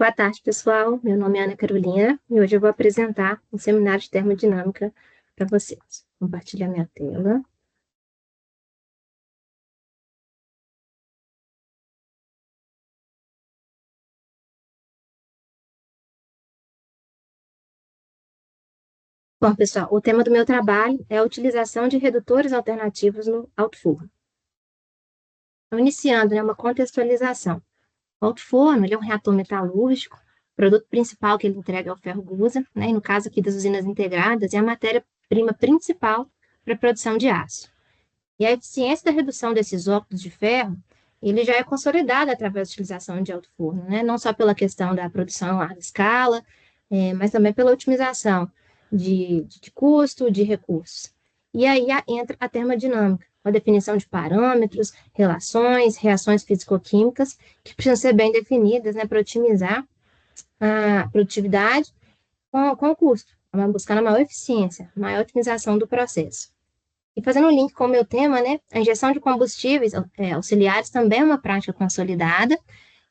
Boa tarde, pessoal. Meu nome é Ana Carolina e hoje eu vou apresentar um seminário de termodinâmica para vocês. Compartilhar minha tela. Bom, pessoal, o tema do meu trabalho é a utilização de redutores alternativos no alto forno. Então, iniciando, uma contextualização. O alto forno, ele é um reator metalúrgico, o produto principal que ele entrega é o ferro gusa, e no caso aqui das usinas integradas, é a matéria-prima principal para a produção de aço. E a eficiência da redução desses óxidos de ferro, ele já é consolidado através da utilização de alto forno, não só pela questão da produção em larga escala, mas também pela otimização de custo, de recursos. E aí entra a termodinâmica, a definição de parâmetros, relações, reações físico-químicas, que precisam ser bem definidas, para otimizar a produtividade com o custo, buscando a maior eficiência, a maior otimização do processo. E fazendo um link com o meu tema, a injeção de combustíveis auxiliares também é uma prática consolidada,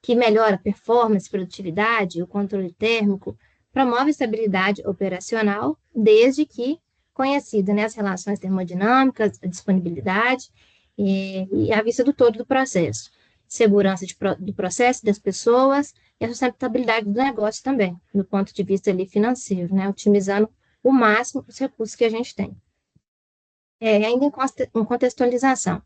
que melhora a performance, produtividade, o controle térmico, promove estabilidade operacional, desde que conhecida, as relações termodinâmicas, a disponibilidade e a vista do todo do processo. Segurança do processo das pessoas e a sustentabilidade do negócio também, do ponto de vista ali financeiro, otimizando o máximo os recursos que a gente tem. Ainda em contextualização. O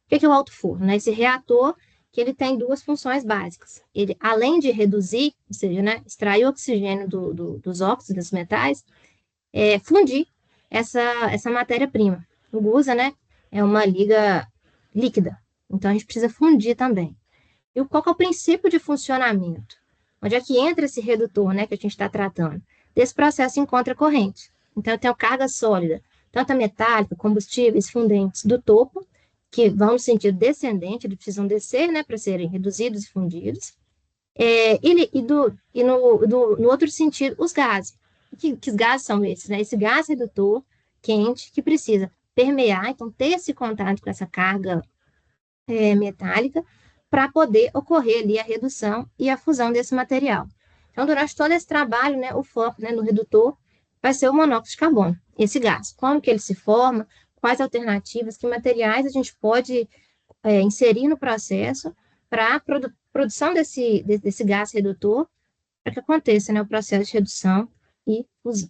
que é o alto forno? Esse reator que ele tem duas funções básicas. Ele, além de reduzir, ou seja, extrair o oxigênio dos óxidos, dos metais, fundir essa matéria-prima. O gusa, é uma liga líquida. Então, a gente precisa fundir também. E qual que é o princípio de funcionamento? Onde é que entra esse redutor, que a gente está tratando? Desse processo encontra corrente. Então, eu tenho carga sólida, tanto a metálica, combustíveis, fundentes do topo, que vão no sentido descendente, eles precisam descer, para serem reduzidos e fundidos. No outro sentido, os gases. Que gases são esses? Esse gás redutor quente que precisa permear, então ter esse contato com essa carga metálica para poder ocorrer ali a redução e a fusão desse material. Então, durante todo esse trabalho, o foco no redutor vai ser o monóxido de carbono, esse gás. Como que ele se forma, quais alternativas, que materiais a gente pode inserir no processo para a produção desse gás redutor, para que aconteça o processo de redução e fusão.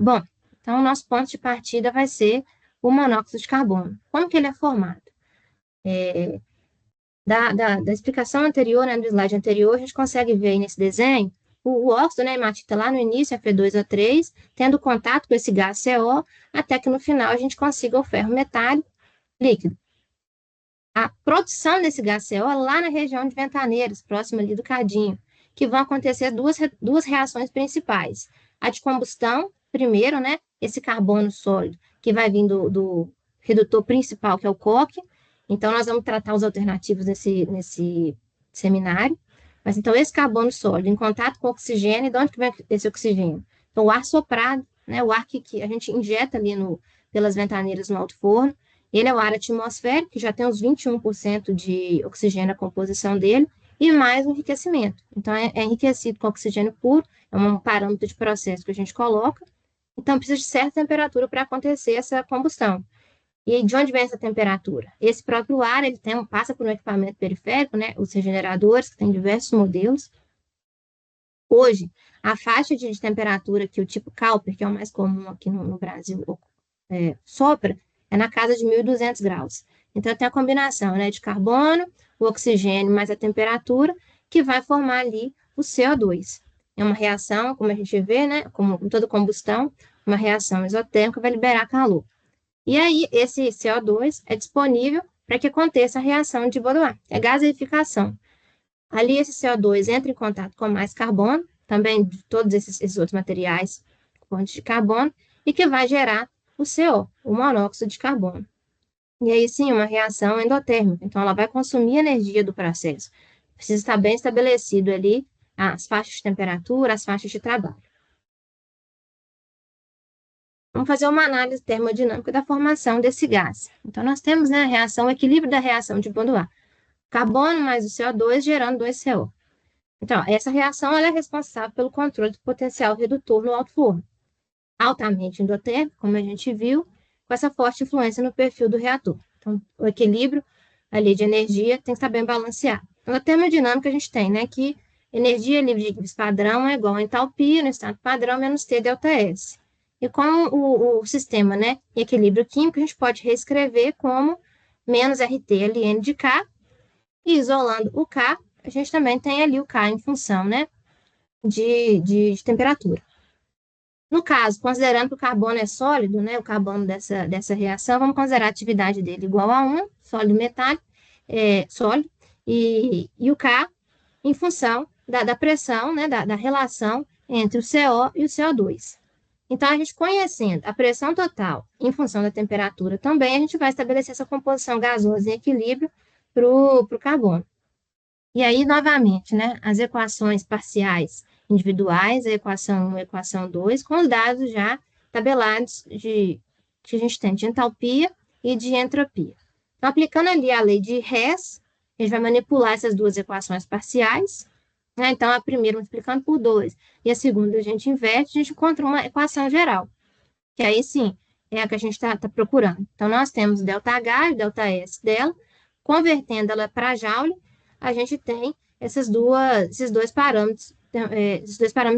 Bom, então o nosso ponto de partida vai ser o monóxido de carbono. Como que ele é formado? Da explicação anterior, do slide anterior, a gente consegue ver aí nesse desenho o óxido, a hematita lá no início, Fe2O3, tendo contato com esse gás CO, até que no final a gente consiga o ferro metálico líquido. A produção desse gás CO é lá na região de Ventaneiras, próximo ali do Cadinho, que vão acontecer duas reações principais. A de combustão, primeiro, esse carbono sólido, que vai vir do redutor principal, que é o coque. Então, nós vamos tratar os alternativos nesse seminário. Mas, então, esse carbono sólido em contato com o oxigênio, de onde que vem esse oxigênio? Então, o ar soprado, o ar que a gente injeta ali pelas ventaneiras no alto forno, ele é o ar atmosférico, que já tem uns 21% de oxigênio na composição dele, e mais o enriquecimento. Então, é enriquecido com oxigênio puro, é um parâmetro de processo que a gente coloca. Então, precisa de certa temperatura para acontecer essa combustão. E de onde vem essa temperatura? Esse próprio ar, ele passa por um equipamento periférico, os regeneradores, que tem diversos modelos. Hoje, a faixa de temperatura que o tipo Cooper, que é o mais comum aqui no Brasil, sopra, é na casa de 1.200 graus. Então, tem a combinação, de carbono, o oxigênio mais a temperatura, que vai formar ali o CO2. É uma reação, como a gente vê, como toda combustão, uma reação exotérmica vai liberar calor. E aí, esse CO2 é disponível para que aconteça a reação de Baudouin, é gaseificação. Ali, esse CO2 entra em contato com mais carbono, também de todos esses outros materiais, fontes de carbono, e que vai gerar o CO, o monóxido de carbono. E aí, sim, uma reação endotérmica. Então, ela vai consumir energia do processo. Precisa estar bem estabelecido ali as faixas de temperatura, as faixas de trabalho. Vamos fazer uma análise termodinâmica da formação desse gás. Então, nós temos a reação, o equilíbrio da reação de Baudouin. Carbono mais o CO2 gerando 2CO. Então, essa reação ela é responsável pelo controle do potencial redutor no alto forno, altamente endotérmico, como a gente viu, com essa forte influência no perfil do reator. Então, o equilíbrio ali de energia tem que estar bem balanceado. Na termodinâmica, a gente tem, né, que energia livre de equilíbrio padrão é igual a entalpia no estado padrão menos T delta S. E com o sistema, né, em equilíbrio químico, a gente pode reescrever como menos RT ln de K, e isolando o K, a gente também tem ali o K em função, né, de temperatura. No caso, considerando que o carbono é sólido, né, o carbono dessa reação, vamos considerar a atividade dele igual a 1, sólido metálico, sólido, e o K em função da pressão, né, da relação entre o CO e o CO2. Então, a gente conhecendo a pressão total em função da temperatura também, a gente vai estabelecer essa composição gasosa em equilíbrio para o carbono. E aí, novamente, né, as equações parciais individuais, a equação 1 e a equação 2, com os dados já tabelados que a gente tem de entalpia e de entropia. Então, aplicando ali a lei de Hess, a gente vai manipular essas duas equações parciais, né? Então, a primeira multiplicando por 2 e a segunda a gente inverte, a gente encontra uma equação geral, que aí sim é a que a gente está procurando. Então, nós temos ΔH e ΔS dela, convertendo ela para Joule, a gente tem esses dois parâmetros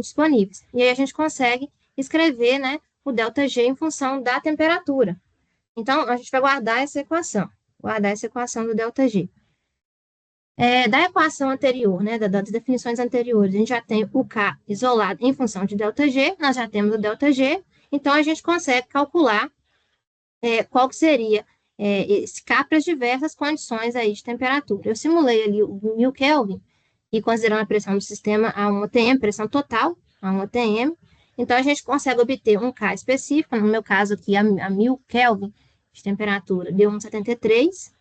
disponíveis. E aí a gente consegue escrever, né, o ΔG em função da temperatura. Então, a gente vai guardar essa equação do ΔG. Da equação anterior, né, das definições anteriores, a gente já tem o K isolado em função de ΔG, nós já temos o ΔG, então a gente consegue calcular qual que seria esse K para as diversas condições aí de temperatura. Eu simulei ali o 1000 Kelvin, e considerando a pressão do sistema a 1 atm, pressão total a 1 atm, então a gente consegue obter um K específico, no meu caso aqui a 1000 Kelvin de temperatura, deu 1,73.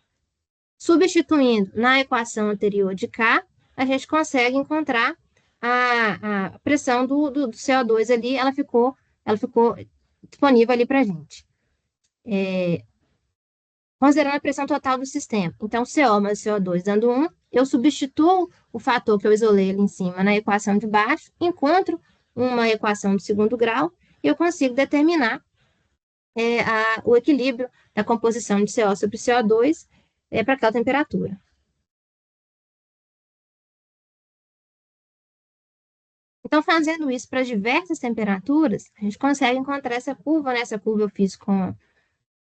Substituindo na equação anterior de K, a gente consegue encontrar a pressão do CO2 ali, ela ficou disponível ali para a gente. Considerando a pressão total do sistema. Então, CO mais CO2 dando 1, eu substituo o fator que eu isolei ali em cima na equação de baixo, encontro uma equação de segundo grau e eu consigo determinar o equilíbrio da composição de CO sobre CO2 para aquela temperatura. Então, fazendo isso para diversas temperaturas, a gente consegue encontrar essa curva, né? Essa curva eu fiz com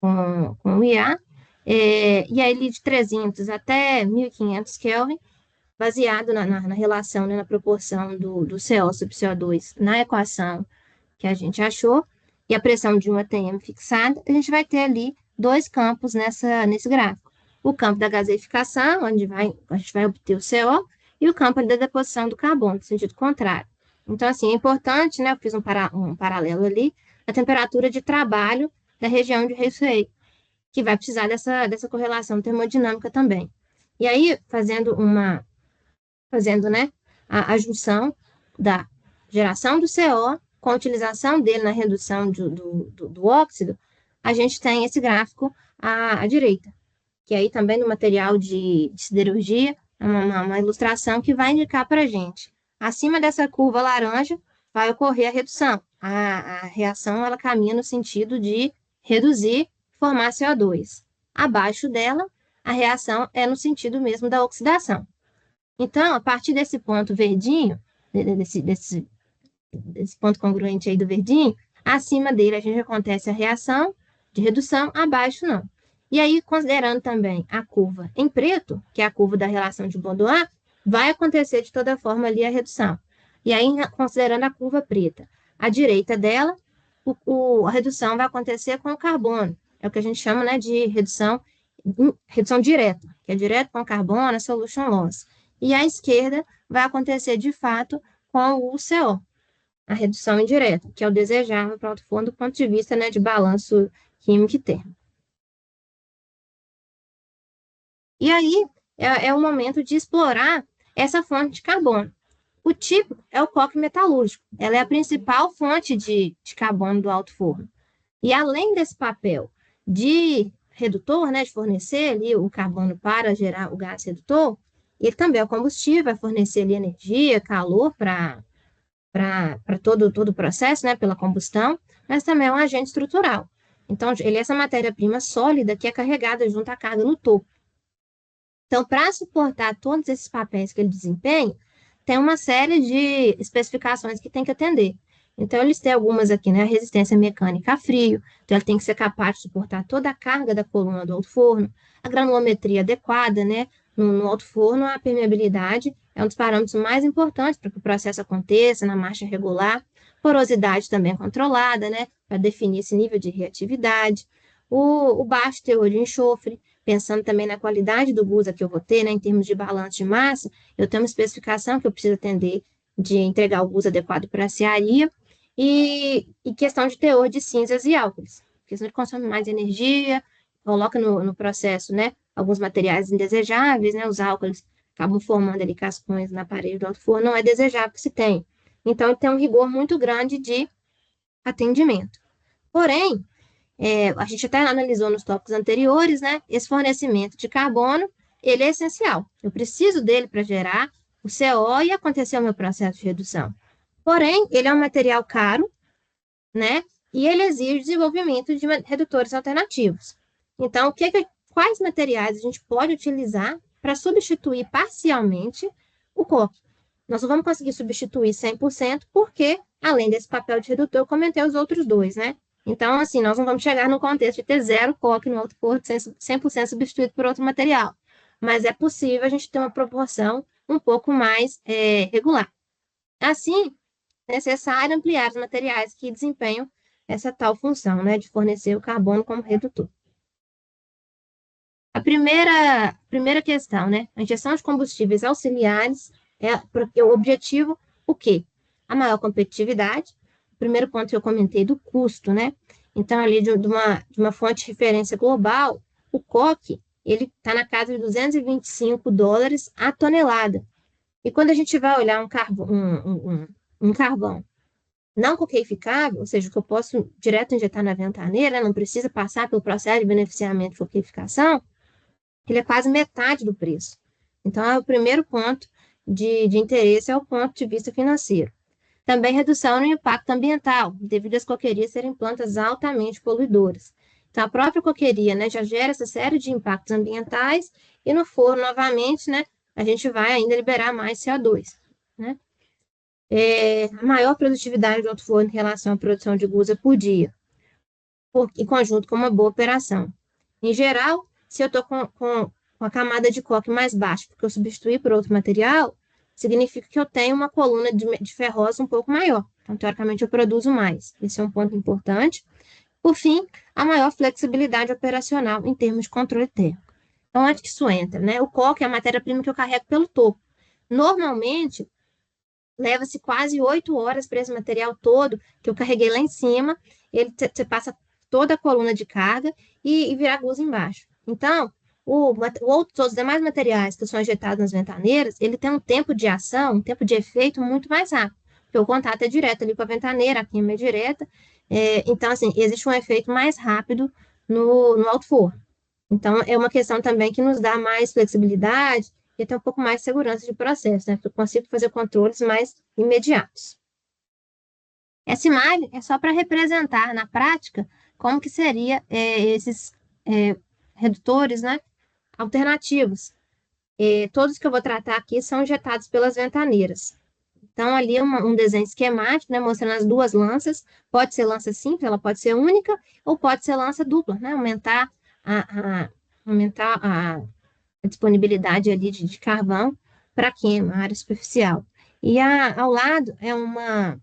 o IA, e aí de 300 até 1500 Kelvin, baseado na relação, né, na proporção do CO sobre CO2 na equação que a gente achou, e a pressão de 1 atm fixada, a gente vai ter ali dois campos nesse gráfico. O campo da gaseificação, onde a gente vai obter o CO, e o campo da deposição do carbono, no sentido contrário. Então, assim, é importante, né, eu fiz um paralelo ali, a temperatura de trabalho da região de Raceway, que vai precisar dessa correlação termodinâmica também. E aí, fazendo, né, a junção da geração do CO com a utilização dele na redução do óxido, a gente tem esse gráfico à direita, que aí também no material de siderurgia, é uma ilustração que vai indicar para a gente. Acima dessa curva laranja vai ocorrer a redução. A reação ela caminha no sentido de reduzir, formar CO2. Abaixo dela, a reação é no sentido mesmo da oxidação. Então, a partir desse ponto verdinho, desse ponto congruente aí do verdinho, acima dele a gente acontece a reação de redução, abaixo não. E aí, considerando também a curva em preto, que é a curva da relação de Baudouin, vai acontecer de toda forma ali a redução. E aí, considerando a curva preta, à direita dela, a redução vai acontecer com o carbono. É o que a gente chama, né, de redução direta, que é direto com o carbono, a solution loss. E à esquerda vai acontecer, de fato, com o CO, a redução indireta, que é o desejável para o alto forno do ponto de vista, né, de balanço químico e térmico. E aí é o momento de explorar essa fonte de carbono. O típico é o coque metalúrgico. Ela é a principal fonte de carbono do alto forno. E além desse papel de redutor, né, de fornecer ali o carbono para gerar o gás redutor, Ele também é o combustível, vai fornecer ali energia, calor para todo o processo, né, pela combustão, mas também é um agente estrutural. Então, ele é essa matéria-prima sólida que é carregada junto à carga no topo. Então, para suportar todos esses papéis que ele desempenha, tem uma série de especificações que tem que atender. Então, eles têm algumas aqui, né? A resistência mecânica a frio, então ele tem que ser capaz de suportar toda a carga da coluna do alto forno, a granulometria adequada, né? No alto forno, a permeabilidade é um dos parâmetros mais importantes para que o processo aconteça na marcha regular, porosidade também controlada, né? Para definir esse nível de reatividade, o baixo teor de enxofre, pensando também na qualidade do gusa que eu vou ter, né, em termos de balanço de massa, eu tenho uma especificação que eu preciso atender de entregar o gusa adequado para a cearia e questão de teor de cinzas e álcools, porque senão ele consome mais energia, coloca no processo, né, alguns materiais indesejáveis, né, os álcools acabam formando ali cascões na parede do alto forno, não é desejável que se tenha. Então, ele tem um rigor muito grande de atendimento. Porém, a gente até analisou nos tópicos anteriores, né? Esse fornecimento de carbono, ele é essencial. Eu preciso dele para gerar o CO e acontecer o meu processo de redução. Porém, ele é um material caro, né? E ele exige desenvolvimento de redutores alternativos. Então, quais materiais a gente pode utilizar para substituir parcialmente o coque? Nós não vamos conseguir substituir 100%, porque, além desse papel de redutor, eu comentei os outros dois, né? Então, assim, nós não vamos chegar no contexto de ter zero coque no alto forno, 100% substituído por outro material. Mas é possível a gente ter uma proporção um pouco mais regular. Assim, é necessário ampliar os materiais que desempenham essa tal função, né, de fornecer o carbono como redutor. A primeira questão, né? A injeção de combustíveis auxiliares é o objetivo, o quê? A maior competitividade. O primeiro ponto que eu comentei do custo, né? Então, ali de uma fonte de referência global, o coque, ele está na casa de $225 a tonelada. E quando a gente vai olhar um carvão não coqueificável, ou seja, que eu posso direto injetar na ventaneira, não precisa passar pelo processo de beneficiamento de coqueificação, ele é quase metade do preço. Então, é o primeiro ponto de interesse, é o ponto de vista financeiro. Também redução no impacto ambiental, devido às coquerias serem plantas altamente poluidoras. Então, a própria coqueria, né, já gera essa série de impactos ambientais e no forno, novamente, né, a gente vai ainda liberar mais CO2, né? A maior produtividade do alto forno em relação à produção de gusa por dia, em conjunto com uma boa operação. Em geral, se eu estou com a camada de coque mais baixa, porque eu substituí por outro material, significa que eu tenho uma coluna de ferrose um pouco maior. Então, teoricamente, eu produzo mais. Esse é um ponto importante. Por fim, a maior flexibilidade operacional em termos de controle térmico. Então, onde que isso entra, né? O coque é a matéria-prima que eu carrego pelo topo. Normalmente, leva-se quase 8 horas para esse material todo que eu carreguei lá em cima. Você passa toda a coluna de carga e vira gusa embaixo. Então, os demais materiais que são injetados nas ventaneiras, ele tem um tempo de ação, um tempo de efeito muito mais rápido, porque o contato é direto ali com a ventaneira, a queima é direta. Então, assim, existe um efeito mais rápido no alto forno. Então, é uma questão também que nos dá mais flexibilidade e ter um pouco mais de segurança de processo, né? Porque eu consigo fazer controles mais imediatos. Essa imagem é só para representar na prática como que seria esses redutores, né, alternativos. Todos que eu vou tratar aqui são injetados pelas ventaneiras. Então, ali é um desenho esquemático, né, mostrando as duas lanças. Pode ser lança simples, ela pode ser única, ou pode ser lança dupla, né? Aumentar a disponibilidade ali de carvão para queima, área superficial. E ao lado é uma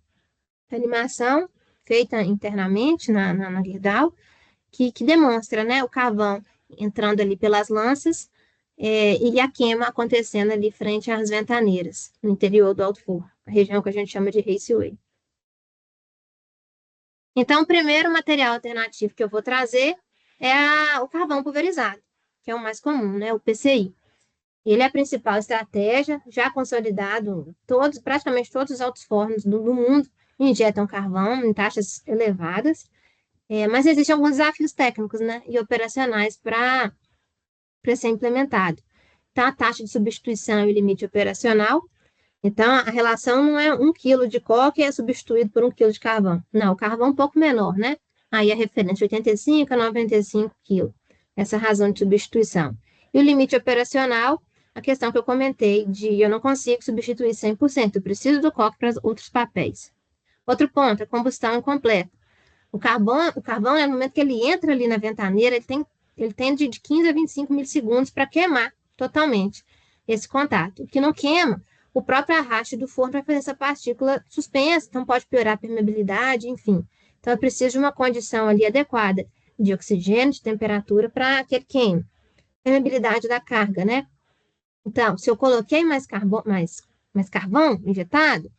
animação feita internamente na Gerdau, que demonstra, né, o carvão entrando ali pelas lanças e a queima acontecendo ali frente às ventaneiras, no interior do alto forno, a região que a gente chama de raceway. Então, o primeiro material alternativo que eu vou trazer é o carvão pulverizado, que é o mais comum, né, o PCI. Ele é a principal estratégia, já consolidado, praticamente todos os altos fornos do mundo injetam carvão em taxas elevadas, mas existem alguns desafios técnicos, né, e operacionais para ser implementado. Então, a taxa de substituição e o limite operacional. Então, a relação não é 1 quilo de coque é substituído por 1 quilo de carvão. Não, o carvão é um pouco menor, né? Aí a referência de 85 a 95 quilos. Essa razão de substituição. E o limite operacional, a questão que eu comentei, de eu não consigo substituir 100%, eu preciso do coque para outros papéis. Outro ponto, a combustão incompleta. O carvão, no momento que ele entra ali na ventaneira, ele tem de 15 a 25 milissegundos para queimar totalmente esse contato. O que não queima, o próprio arraste do forno vai fazer essa partícula suspensa, então pode piorar a permeabilidade, enfim. Então, eu preciso de uma condição ali adequada de oxigênio, de temperatura para que ele queime. Permeabilidade da carga, né? Então, se eu coloquei mais carvão injetado,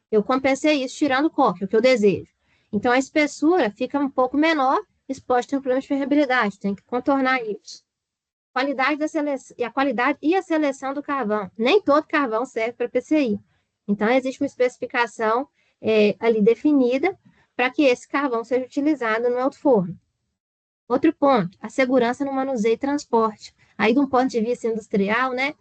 eu compensei isso tirando o coque, é o que eu desejo. Então, a espessura fica um pouco menor, isso pode ter um problema de permeabilidade, tem que contornar isso. Qualidade e a seleção do carvão. Nem todo carvão serve para PCI. Então, existe uma especificação ali definida para que esse carvão seja utilizado no alto forno. Outro ponto, a segurança no manuseio e transporte. Aí, de um ponto de vista industrial, né,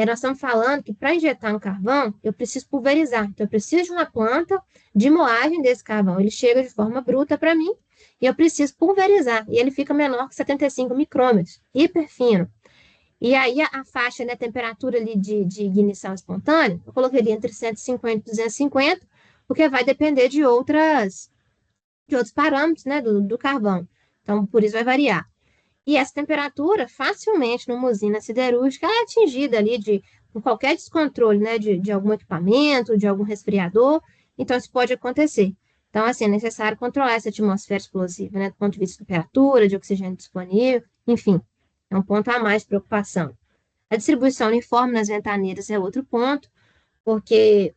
nós estamos falando que para injetar no carvão, eu preciso pulverizar. Então, eu preciso de uma planta de moagem desse carvão. Ele chega de forma bruta para mim e eu preciso pulverizar. E ele fica menor que 75 micrômetros, hiper fino. E aí, a faixa, né, temperatura ali de ignição espontânea, eu colocaria entre 150 e 250, porque vai depender de outros parâmetros, né, do carvão. Então, por isso vai variar. E essa temperatura, facilmente, numa usina siderúrgica, ela é atingida ali por qualquer descontrole, né, de algum equipamento, de algum resfriador. Então, isso pode acontecer. Então, assim, é necessário controlar essa atmosfera explosiva, né, do ponto de vista de temperatura, de oxigênio disponível, enfim, é um ponto a mais de preocupação. A distribuição uniforme nas ventaneiras é outro ponto, porque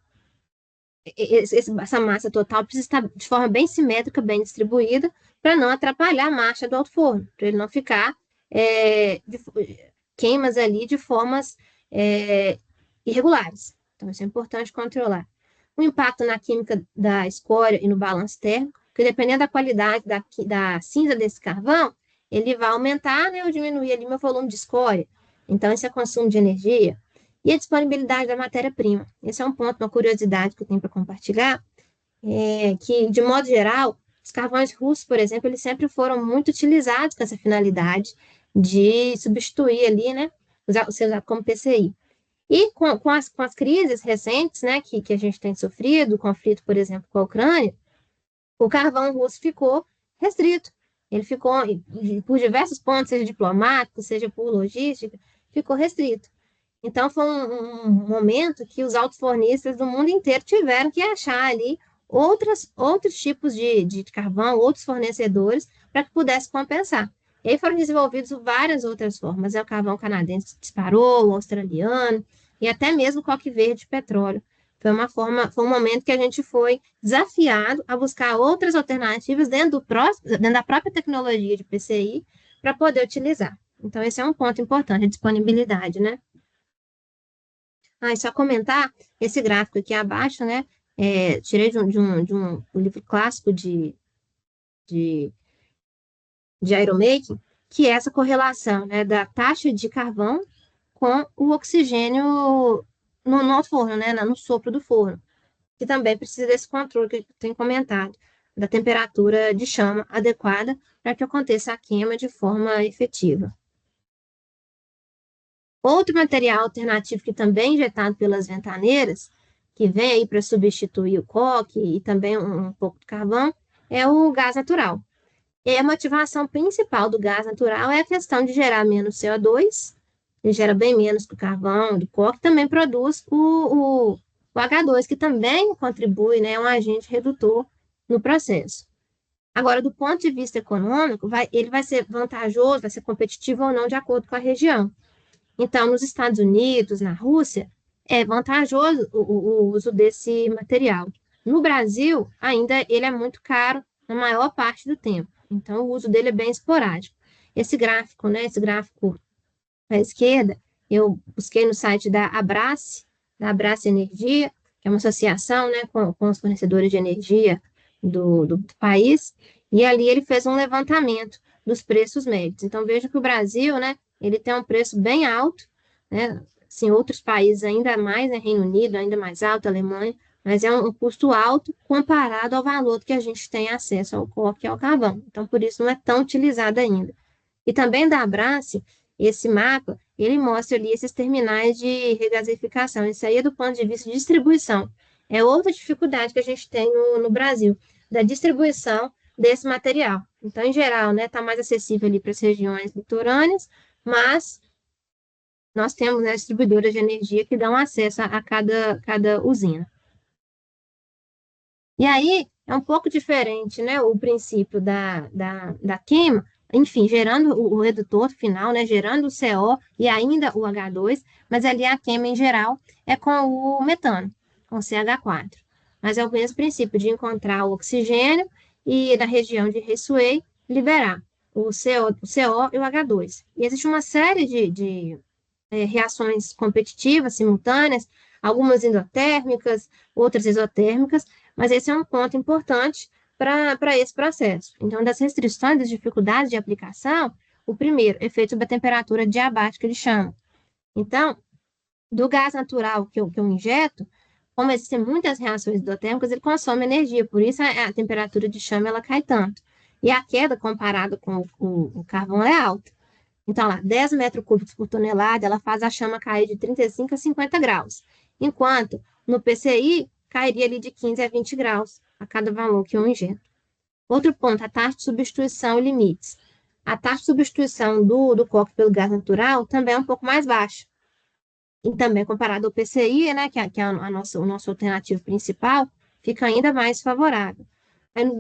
essa massa total precisa estar de forma bem simétrica, bem distribuída, para não atrapalhar a marcha do alto forno, para ele não ficar queimas ali de formas irregulares. Então, isso é importante controlar. O impacto na química da escória e no balanço térmico, porque dependendo da qualidade da cinza desse carvão, ele vai aumentar, né, ou diminuir ali meu volume de escória. Então, esse é consumo de energia. E a disponibilidade da matéria-prima. Esse é um ponto, uma curiosidade que eu tenho para compartilhar, que, de modo geral, os carvões russos, por exemplo, eles sempre foram muito utilizados com essa finalidade de substituir ali, né, ser usado como PCI. E com as crises recentes, né, que a gente tem sofrido, o conflito, por exemplo, com a Ucrânia, o carvão russo ficou restrito. Ele ficou, por diversos pontos, seja diplomático, seja por logística, ficou restrito. Então, foi um momento que os autofornistas do mundo inteiro tiveram que achar ali outros tipos de carvão, outros fornecedores, para que pudesse compensar. E aí foram desenvolvidas várias outras formas. O carvão canadense disparou, o australiano, e até mesmo o coque verde de petróleo. Foi um momento que a gente foi desafiado a buscar outras alternativas dentro da própria tecnologia de PCI para poder utilizar. Então, esse é um ponto importante, a disponibilidade, né? E só comentar esse gráfico aqui abaixo, né? Tirei de um livro clássico de aeromaking, que é essa correlação, né, da taxa de carvão com o oxigênio no forno, né, no sopro do forno, que também precisa desse controle que eu tenho comentado, da temperatura de chama adequada para que aconteça a queima de forma efetiva. Outro material alternativo que também é injetado pelas ventaneiras, que vem aí para substituir o coque e também um pouco de carvão, é o gás natural. E a motivação principal do gás natural é a questão de gerar menos CO2, ele gera bem menos que o carvão, do coque, também produz o H2, que também contribui, né, é um agente redutor no processo. Agora, do ponto de vista econômico, ele vai ser vantajoso, vai ser competitivo ou não, de acordo com a região. Então, nos Estados Unidos, na Rússia, é vantajoso o uso desse material. No Brasil, ainda ele é muito caro na maior parte do tempo. Então, o uso dele é bem esporádico. Esse gráfico, né, esse gráfico à esquerda, eu busquei no site da Abrace Energia, que é uma associação, né, com os fornecedores de energia do país, e ali ele fez um levantamento dos preços médios. Então, veja que o Brasil, né, ele tem um preço bem alto, né, Sim, outros países ainda mais, né, Reino Unido, ainda mais alto, Alemanha, mas é um custo alto comparado ao valor que a gente tem acesso ao coque e ao carvão. Então, por isso, não é tão utilizado ainda. E também da Abrace, esse mapa, ele mostra ali esses terminais de regasificação. Isso aí é do ponto de vista de distribuição. É outra dificuldade que a gente tem no Brasil, da distribuição desse material. Então, em geral, né, está mais acessível ali para as regiões litorâneas, mas nós temos, né, distribuidoras de energia que dão acesso a cada usina. E aí, é um pouco diferente, né, o princípio da queima, enfim, gerando o redutor final, né, gerando o CO e ainda o H2, mas ali a queima em geral é com o metano, com o CH4. Mas é o mesmo princípio de encontrar o oxigênio e na região de Raceway liberar o CO e o H2. E existe uma série de reações competitivas, simultâneas, algumas endotérmicas, outras exotérmicas, mas esse é um ponto importante para esse processo. Então, das restrições, das dificuldades de aplicação, o primeiro, efeito sobre a temperatura diabática, ele chama. Então, do gás natural que eu injeto, como existem muitas reações endotérmicas, ele consome energia, por isso a temperatura de chama ela cai tanto. E a queda comparada com o carvão é alta. Então, lá, 10 metros cúbicos por tonelada, ela faz a chama cair de 35 a 50 graus. Enquanto no PCI, cairia ali de 15 a 20 graus a cada valor que eu injeto. Outro ponto, a taxa de substituição e limites. A taxa de substituição do coque pelo gás natural também é um pouco mais baixa. E também comparado ao PCI, né, que é o nosso alternativo principal, fica ainda mais favorável.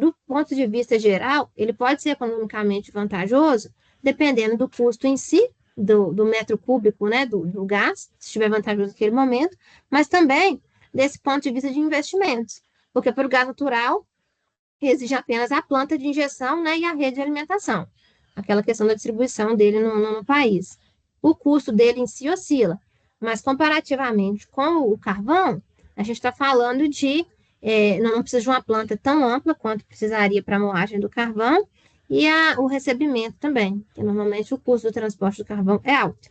Do ponto de vista geral, ele pode ser economicamente vantajoso, dependendo do custo em si, do metro cúbico, né, do gás, se estiver vantajoso naquele momento, mas também desse ponto de vista de investimentos, porque para o gás natural exige apenas a planta de injeção, né, e a rede de alimentação, aquela questão da distribuição dele no país. O custo dele em si oscila, mas comparativamente com o carvão, a gente está falando de não precisa de uma planta tão ampla quanto precisaria para a moagem do carvão e o recebimento também, que normalmente o custo do transporte do carvão é alto.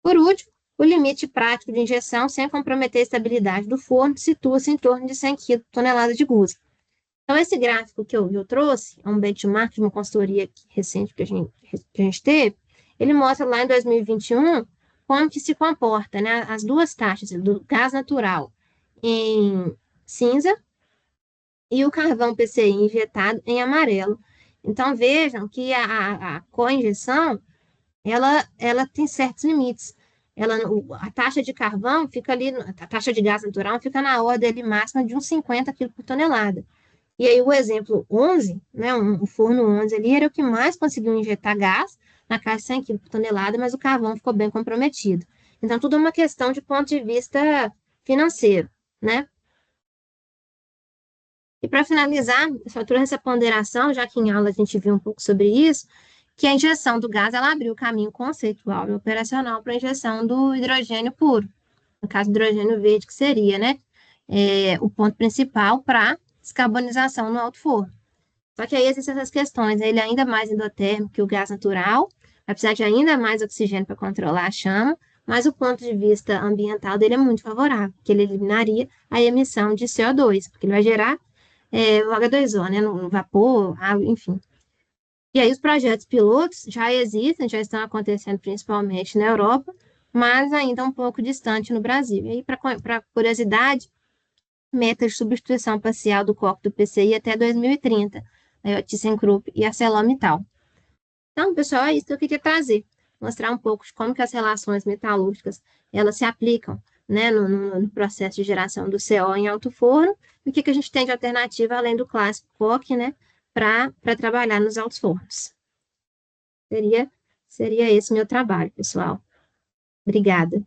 Por último, o limite prático de injeção sem comprometer a estabilidade do forno situa-se em torno de 100 kg/tonelada de gusa. Então, esse gráfico que eu trouxe, é um benchmark de uma consultoria recente que a gente teve, ele mostra lá em 2021 como que se comporta, né, as duas taxas do gás natural em cinza e o carvão PCI injetado em amarelo. Então, vejam que a coinjeção, ela tem certos limites. A taxa de carvão fica ali, a taxa de gás natural fica na ordem ali, máxima de uns 50 kg por tonelada. E aí o exemplo 11, né, o forno 11 ali, era o que mais conseguiu injetar gás na casa de 100 kg por tonelada, mas o carvão ficou bem comprometido. Então, tudo é uma questão de ponto de vista financeiro, né? E para finalizar, eu só trouxe essa ponderação, já que em aula a gente viu um pouco sobre isso, que a injeção do gás, ela abriu o caminho conceitual e operacional para a injeção do hidrogênio puro, no caso do hidrogênio verde, que seria, né, o ponto principal para descarbonização no alto forno. Só que aí existem essas questões, né? Ele é ainda mais endotérmico que o gás natural, vai precisar de ainda mais oxigênio para controlar a chama, mas o ponto de vista ambiental dele é muito favorável, porque ele eliminaria a emissão de CO2, porque ele vai gerar o H2O, né, no vapor, água, enfim. E aí os projetos pilotos já existem, já estão acontecendo principalmente na Europa, mas ainda um pouco distante no Brasil. E aí, para curiosidade, meta de substituição parcial do coque do PCI até 2030, a ThyssenKrupp e a ArcelorMittal. Então, pessoal, é isso que eu queria trazer, mostrar um pouco de como que as relações metalúrgicas elas se aplicam, né, no processo de geração do CO em alto forno, e o que a gente tem de alternativa além do clássico coque, né, para trabalhar nos altos fornos. Seria esse meu trabalho, pessoal. Obrigada.